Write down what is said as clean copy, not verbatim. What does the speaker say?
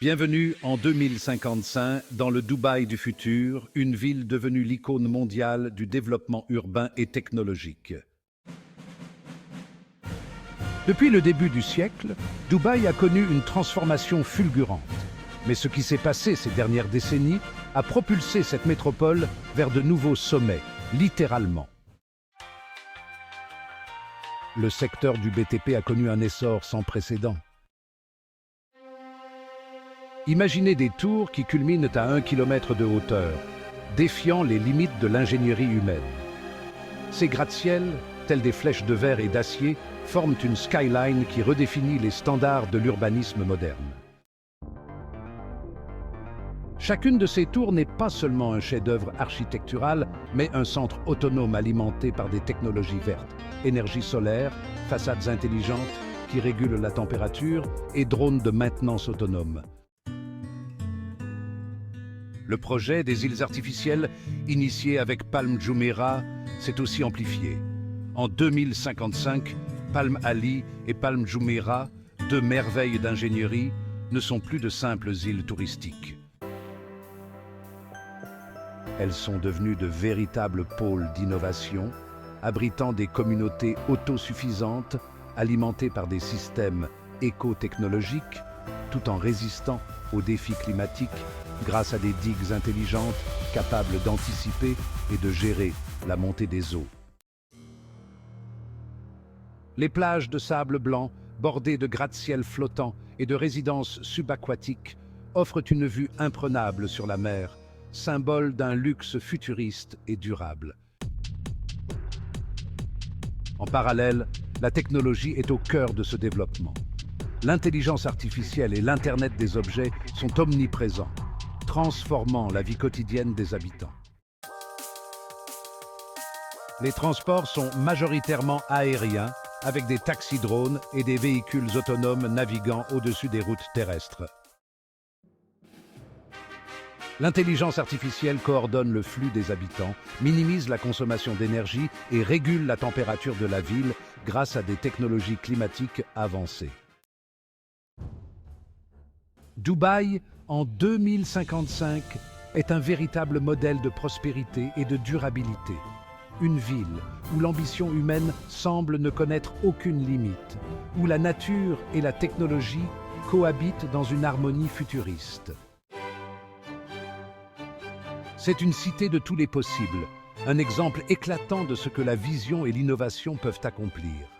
Bienvenue en 2055 dans le Dubaï du futur, une ville devenue l'icône mondiale du développement urbain et technologique. Depuis le début du siècle, Dubaï a connu une transformation fulgurante. Mais ce qui s'est passé ces dernières décennies a propulsé cette métropole vers de nouveaux sommets, littéralement. Le secteur du BTP a connu un essor sans précédent. Imaginez des tours qui culminent à 1 km de hauteur, défiant les limites de l'ingénierie humaine. Ces gratte-ciels, tels des flèches de verre et d'acier, forment une skyline qui redéfinit les standards de l'urbanisme moderne. Chacune de ces tours n'est pas seulement un chef-d'œuvre architectural, mais un centre autonome alimenté par des technologies vertes, énergie solaire, façades intelligentes qui régulent la température et drones de maintenance autonome. Le projet des îles artificielles, initié avec Palm Jumeirah, s'est aussi amplifié. En 2055, Palm Ali et Palm Jumeirah, deux merveilles d'ingénierie, ne sont plus de simples îles touristiques. Elles sont devenues de véritables pôles d'innovation, abritant des communautés autosuffisantes, alimentées par des systèmes éco-technologiques, tout en résistant aux défis climatiques grâce à des digues intelligentes capables d'anticiper et de gérer la montée des eaux. Les plages de sable blanc, bordées de gratte-ciel flottants et de résidences subaquatiques, offrent une vue imprenable sur la mer, symbole d'un luxe futuriste et durable. En parallèle, la technologie est au cœur de ce développement. L'intelligence artificielle et l'Internet des objets sont omniprésents, transformant la vie quotidienne des habitants. Les transports sont majoritairement aériens, avec des taxis-drones et des véhicules autonomes naviguant au-dessus des routes terrestres. L'intelligence artificielle coordonne le flux des habitants, minimise la consommation d'énergie et régule la température de la ville grâce à des technologies climatiques avancées. Dubaï, en 2055, est un véritable modèle de prospérité et de durabilité. Une ville où l'ambition humaine semble ne connaître aucune limite, où la nature et la technologie cohabitent dans une harmonie futuriste. C'est une cité de tous les possibles, un exemple éclatant de ce que la vision et l'innovation peuvent accomplir.